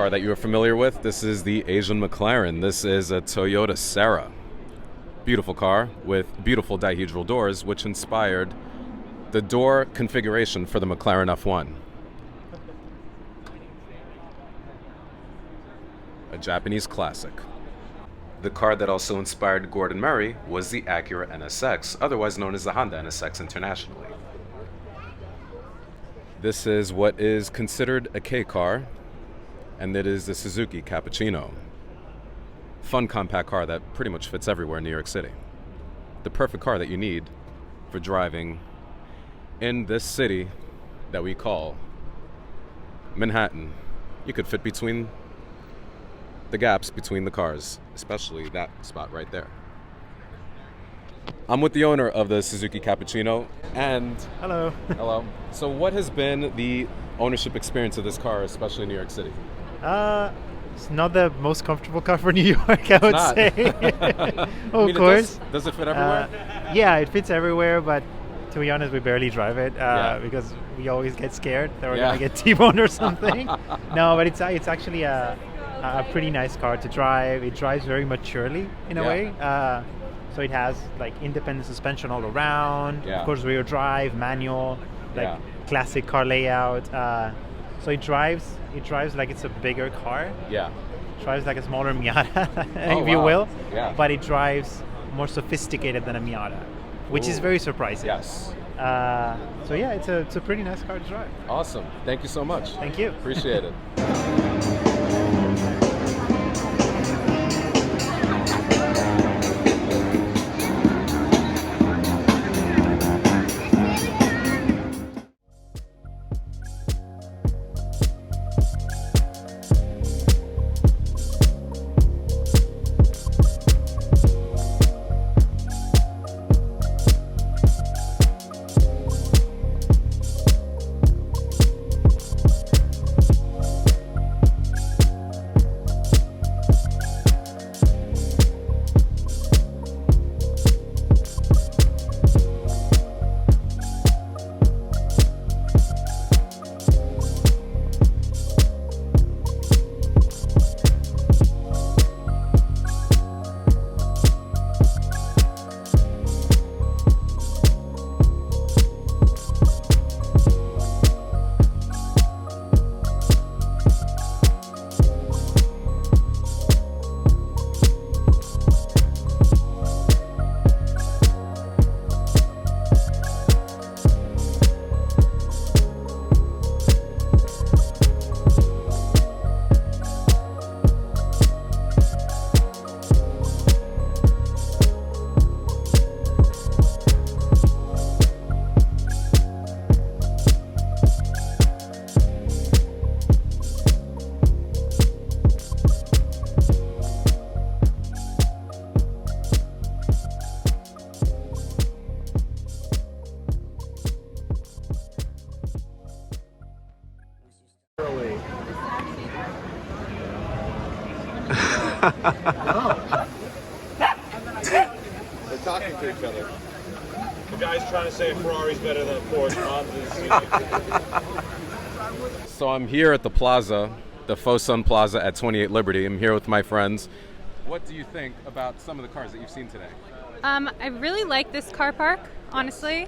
car that you are familiar with. This is the Asian McLaren. This is a Toyota Serra. Beautiful car with beautiful dihedral doors, which inspired the door configuration for the McLaren F1. A Japanese classic. The car that also inspired Gordon Murray was the Acura NSX, otherwise known as the Honda NSX internationally. This is what is considered a K car, and it is the Suzuki Cappuccino. Fun compact car that pretty much fits everywhere in New York City. The perfect car that you need for driving in this city that we call Manhattan. You could fit between the gaps between the cars, especially that spot right there. I'm with the owner of the Suzuki Cappuccino, and Hello. hello. So what has been the ownership experience of this car, especially in New York City? It's not the most comfortable car for New York, I would not. say. I Of course. Does it fit everywhere? Yeah, it fits everywhere, but to be honest, we barely drive it because we always get scared that we're Yeah. gonna get T-boned or something. No, but it's actually a pretty nice car to drive. It drives very maturely in a way. So it has like independent suspension all around. Yeah. Of course, rear drive, manual, like classic car layout. So it drives like it's a bigger car. Yeah. It drives like a smaller Miata, Oh, if you wow. will. Yeah. But it drives more sophisticated than a Miata, which is Ooh. very surprising. Yes. So yeah, it's a pretty nice car to drive. Awesome. Thank you so much. Thank you. Appreciate it. They're talking to each other. The guy's trying to say Ferrari's better than a Porsche. So I'm here at the plaza, the Faux Sun Plaza at 28 Liberty. I'm here with my friends. What do you think about some of the cars that you've seen today? I really like this car park, honestly.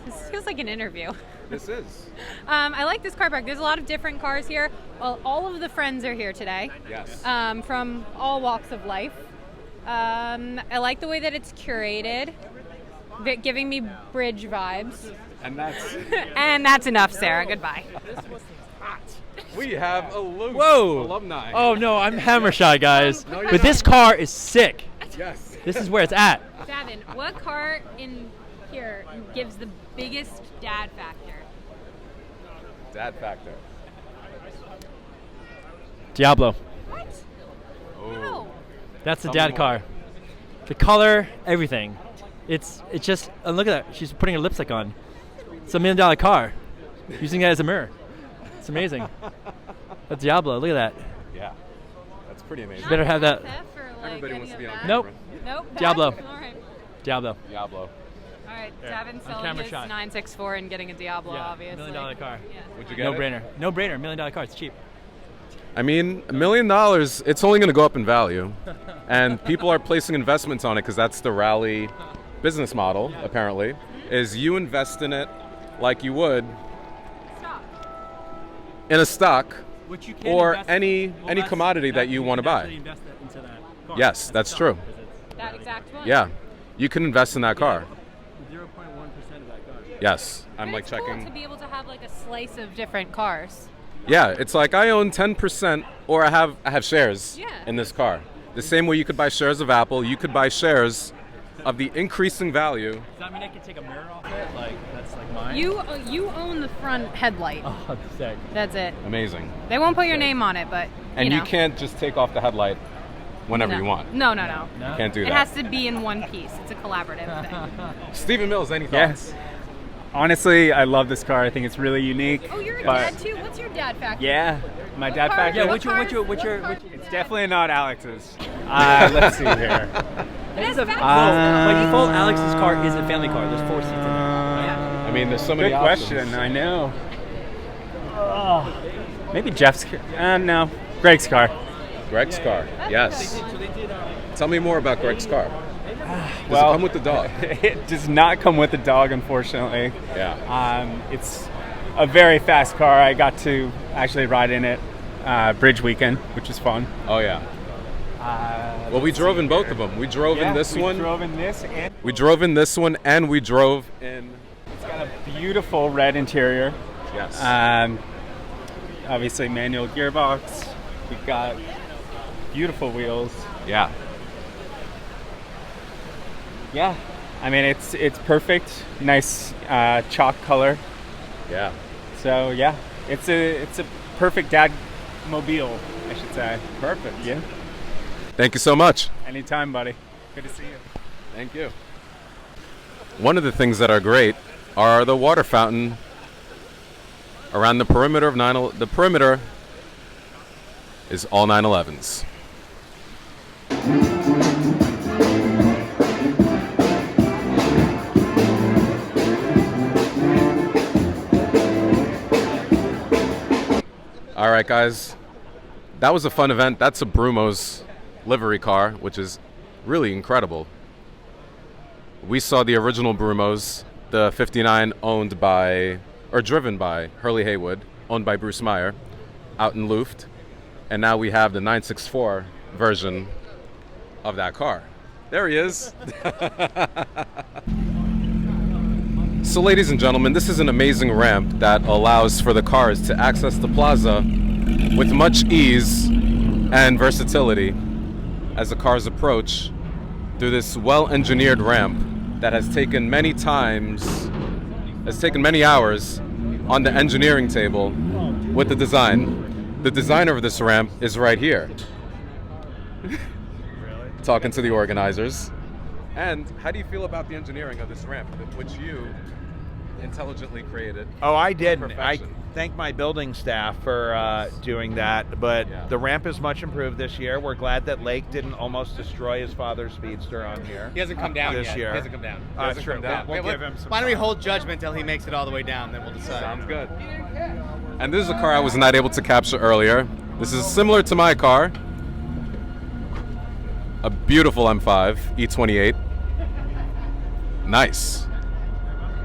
This feels like an interview. This is. I like this car park. There's a lot of different cars here. Well, all of the friends are here today. Yes. From all walks of life. I like the way that it's curated, giving me bridge vibes. And that's... And that's enough, Sarah. Goodbye. We have a Luke Whoa! alumni. Oh no, I'm hammer shy, guys. No, you're But this car is sick. Yes. This is where it's at. Davin, what car in here gives the biggest dad factor? Dad factor. Diablo. What? Oh. No. That's the Tell me dad more. car. The color, everything. It's just look at that. She's putting her lipstick on. It's $1 million car. Using that as a mirror. It's amazing. That's Diablo. Look at that. Yeah. That's pretty amazing. Better have that. Everybody wants to be on camera. Nope. Nope. Diablo. All right. Diablo. Diablo. All right. Yeah, Davin on selling camera his shot. 964 and getting a Diablo, Yeah, obviously. $1 million car. Yeah. Would you get No it? brainer. No brainer. $1 million car. It's cheap. I mean, $1 million, it's only going to go up in value. And people are placing investments on it because that's the rally business model, apparently, is you invest in it like you would in a stock Which you can or invest any commodity that you want to buy. Invest that into that car. Yes, that's true. That exact one. Yeah, you can invest in that car. 0.1% of that car. Yes, I'm But like it's checking. cool to be able to have like a slice of different cars. Yeah, it's like I own 10% or I have shares Yeah. in this car. The same way you could buy shares of Apple, you could buy shares of the increasing value. Does that mean I can take a mirror off it? Like, that's like mine? You own the front headlight. Oh, sick. That's it. Amazing. They won't put your name on it, but And know. you can't just take off the headlight whenever No. you want. No. Can't do It that. has to be in one piece. It's a collaborative thing. Stephen Mills, any thoughts? Yes. Honestly, I love this car. I think it's really unique. Oh, you're a but- dad too? What's your dad factor? Yeah, my What dad car- factor. Yeah, What which cars- It's definitely not Alex's. Let's see here. It has factors. By default, Alex's car is a family car. There's 4 seats in it. I mean, there's so many Good options. question. I know. Maybe Jeff's. No, Greg's car. Greg's car. Yes. Tell me more about Greg's car. Does Well- it come with the dog? It does not come with a dog, unfortunately. Yeah. It's a very fast car. I got to actually ride in it bridge weekend, which was fun. Oh yeah. Well, we drove in both of them. We drove in this one. We drove in this, and We drove in this one, and we drove in. it's got a beautiful red interior. Yes. Obviously, manual gearbox. We've got beautiful wheels. Yeah. Yeah, I mean it's perfect. Nice chalk color. Yeah. So yeah, it's a perfect dad mobile, I should say. Perfect. Yeah. Thank you so much. Anytime, buddy. Good to see you. Thank you. One of the things that are great are the water fountain around the perimeter of the perimeter is all 911s. All right, guys. That was a fun event. That's a Brumo's livery car, which is really incredible. We saw the original Brumos, the 59 owned by, or driven by Hurley Haywood, owned by Bruce Meyer, out in Luft. And now we have the 964 version of that car. There he is. So ladies and gentlemen, this is an amazing ramp that allows for the cars to access the plaza with much ease and versatility as the cars approach through this well-engineered ramp that has taken many hours on the engineering table with the design. The designer of this ramp is right here. Talking to the organizers. And how do you feel about the engineering of this ramp, which you intelligently created? Oh, I didn't. I Perfection. thank my building staff for doing that. But Yeah. the ramp is much improved this year. We're glad that Lake didn't almost destroy his father's speedster on here. He hasn't come down this yet. year. He hasn't come down. That's true. come down. We'll Wait, give him some Why don't we time. hold judgment till he makes it all the way down, then we'll decide. Sounds good. And this is a car I was not able to capture earlier. This is similar to my car. A beautiful M5 E28. Nice.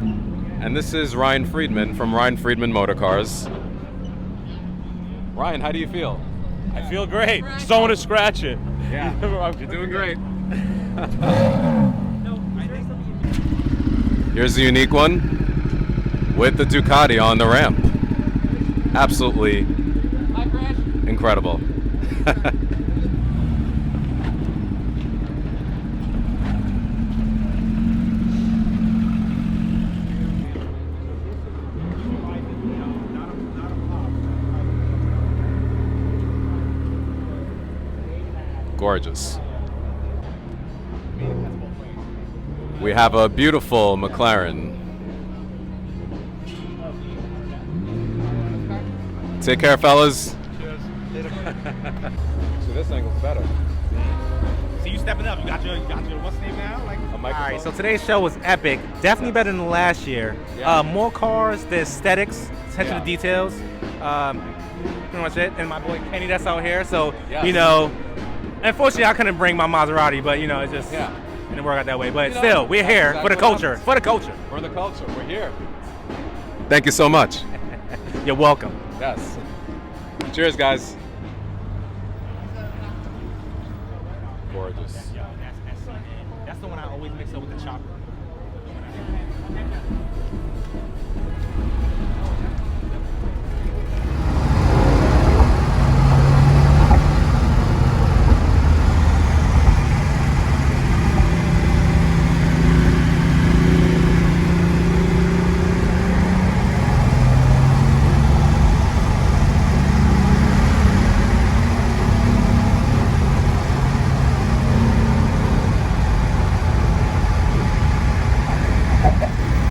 And this is Ryan Friedman from Ryan Friedman Motor Cars. Ryan, how do you feel? I feel great. Just don't want to scratch it. Yeah, you're doing great. Here's the unique one with the Ducati on the ramp. Absolutely incredible. Gorgeous. We have a beautiful McLaren. Take care, fellas. So this angle's better. So you stepping up. You got your what's name now? Like A All microphone. right, so today's show was epic. Definitely better than last year. Yeah. More cars, the aesthetics, attention Yeah. to details. pretty much it. And my boy Kenny that's out here. So, Yes. you know, unfortunately I couldn't bring my Maserati, but, you know, it just Yeah. didn't work out that way. But You know, still, we're that's here exactly for the what culture. happens. For the culture. For the culture. We're here. Thank you so much. You're welcome. Yes. Cheers, guys. Gorgeous. That's the one I always mix up with the chopper.